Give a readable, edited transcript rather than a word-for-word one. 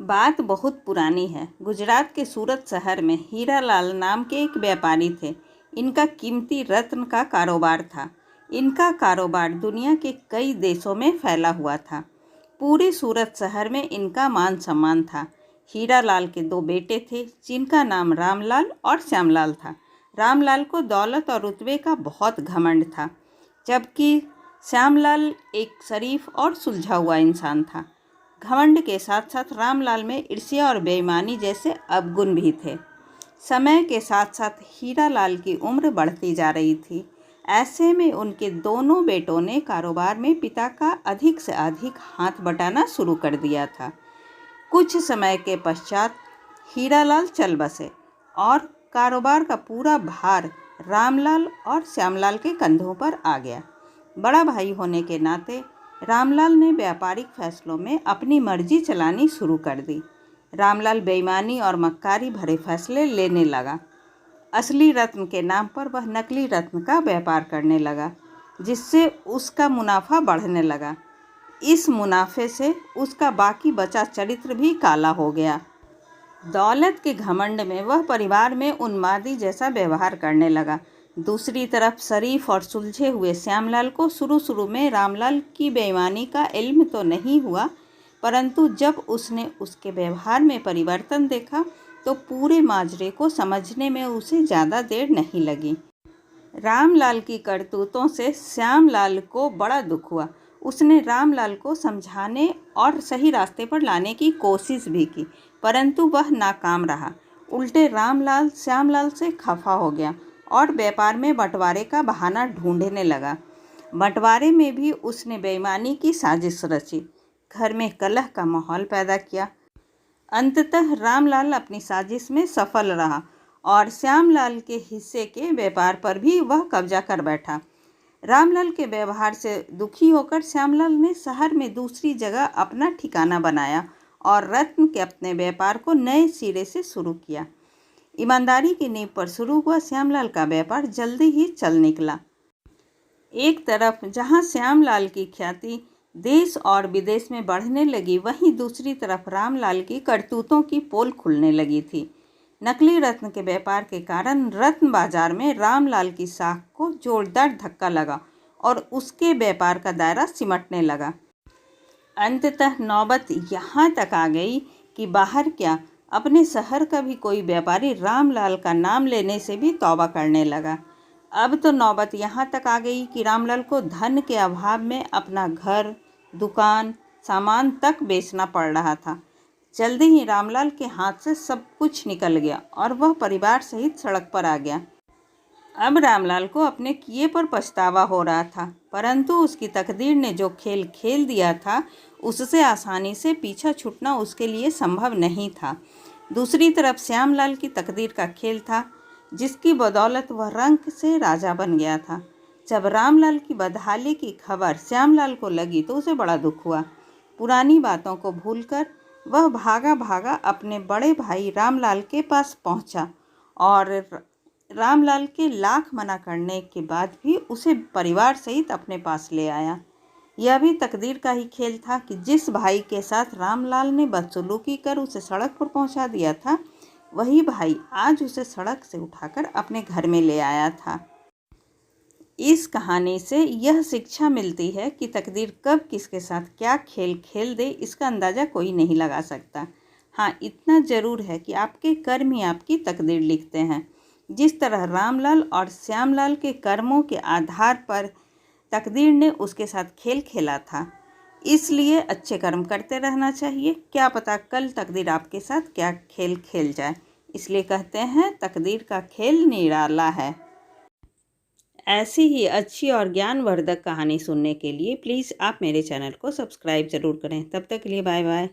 बात बहुत पुरानी है। गुजरात के सूरत शहर में हीरालाल नाम के एक व्यापारी थे। इनका कीमती रत्न का कारोबार था। इनका कारोबार दुनिया के कई देशों में फैला हुआ था। पूरे सूरत शहर में इनका मान सम्मान था। हीरालाल के दो बेटे थे जिनका नाम रामलाल और श्यामलाल था। रामलाल को दौलत और रुतबे का बहुत घमंड था, जबकि श्यामलाल एक शरीफ और सुलझा हुआ इंसान था। घमंड के साथ साथ रामलाल में ईर्ष्या और बेईमानी जैसे अवगुण भी थे। समय के साथ साथ हीरालाल की उम्र बढ़ती जा रही थी। ऐसे में उनके दोनों बेटों ने कारोबार में पिता का अधिक से अधिक हाथ बटाना शुरू कर दिया था। कुछ समय के पश्चात हीरालाल चल बसे और कारोबार का पूरा भार रामलाल और श्यामलाल के कंधों पर आ गया। बड़ा भाई होने के नाते रामलाल ने व्यापारिक फैसलों में अपनी मर्जी चलानी शुरू कर दी। रामलाल बेईमानी और मक्कारी भरे फैसले लेने लगा। असली रत्न के नाम पर वह नकली रत्न का व्यापार करने लगा, जिससे उसका मुनाफा बढ़ने लगा। इस मुनाफे से उसका बाकी बचा चरित्र भी काला हो गया। दौलत के घमंड में वह परिवार में उन्मादी जैसा व्यवहार करने लगा। दूसरी तरफ शरीफ और सुलझे हुए श्यामलाल को शुरू में रामलाल की बेईमानी का इल्म तो नहीं हुआ, परंतु जब उसने उसके व्यवहार में परिवर्तन देखा तो पूरे माजरे को समझने में उसे ज़्यादा देर नहीं लगी। रामलाल की करतूतों से श्यामलाल को बड़ा दुख हुआ। उसने रामलाल को समझाने और सही रास्ते पर लाने की कोशिश भी की, परंतु वह नाकाम रहा। उल्टे रामलाल श्यामलाल से खफा हो गया और व्यापार में बंटवारे का बहाना ढूंढने लगा। बंटवारे में भी उसने बेईमानी की साजिश रची, घर में कलह का माहौल पैदा किया। अंततः रामलाल अपनी साजिश में सफल रहा और श्यामलाल के हिस्से के व्यापार पर भी वह कब्जा कर बैठा। रामलाल के व्यवहार से दुखी होकर श्यामलाल ने शहर में दूसरी जगह अपना ठिकाना बनाया और रत्न के अपने व्यापार को नए सिरे से शुरू किया। ईमानदारी की नींव पर शुरू हुआ श्यामलाल का व्यापार जल्दी ही चल निकला। एक तरफ जहां श्यामलाल की ख्याति देश और विदेश में बढ़ने लगी, वहीं दूसरी तरफ रामलाल की करतूतों की पोल खुलने लगी थी। नकली रत्न के व्यापार के कारण रत्न बाजार में रामलाल की साख को जोरदार धक्का लगा और उसके व्यापार का दायरा सिमटने लगा। अंततः नौबत यहाँ तक आ गई कि बाहर क्या, अपने शहर का भी कोई व्यापारी रामलाल का नाम लेने से भी तौबा करने लगा। अब तो नौबत यहाँ तक आ गई कि रामलाल को धन के अभाव में अपना घर, दुकान, सामान तक बेचना पड़ रहा था। जल्दी ही रामलाल के हाथ से सब कुछ निकल गया और वह परिवार सहित सड़क पर आ गया। अब रामलाल को अपने किए पर पछतावा हो रहा था, परंतु उसकी तकदीर ने जो खेल खेल दिया था उससे आसानी से पीछा छूटना उसके लिए संभव नहीं था। दूसरी तरफ श्यामलाल की तकदीर का खेल था, जिसकी बदौलत वह रंक से राजा बन गया था। जब रामलाल की बदहाली की खबर श्यामलाल को लगी तो उसे बड़ा दुख हुआ। पुरानी बातों को भूलकर वह भागा भागा अपने बड़े भाई रामलाल के पास पहुंचा और रामलाल के लाख मना करने के बाद भी उसे परिवार सहित अपने पास ले आया। यह भी तकदीर का ही खेल था कि जिस भाई के साथ रामलाल ने बदसलूकी कर उसे सड़क पर पहुंचा दिया था, वही भाई आज उसे सड़क से उठाकर अपने घर में ले आया था। इस कहानी से यह शिक्षा मिलती है कि तकदीर कब किसके साथ क्या खेल खेल दे, इसका अंदाज़ा कोई नहीं लगा सकता। हाँ, इतना ज़रूर है कि आपके कर्म ही आपकी तकदीर लिखते हैं। जिस तरह रामलाल और श्यामलाल के कर्मों के आधार पर तकदीर ने उसके साथ खेल खेला था, इसलिए अच्छे कर्म करते रहना चाहिए। क्या पता कल तकदीर आपके साथ क्या खेल खेल जाए। इसलिए कहते हैं तकदीर का खेल निराला है। ऐसी ही अच्छी और ज्ञानवर्धक कहानी सुनने के लिए प्लीज़ आप मेरे चैनल को सब्सक्राइब ज़रूर करें। तब तक के लिए बाय बाय।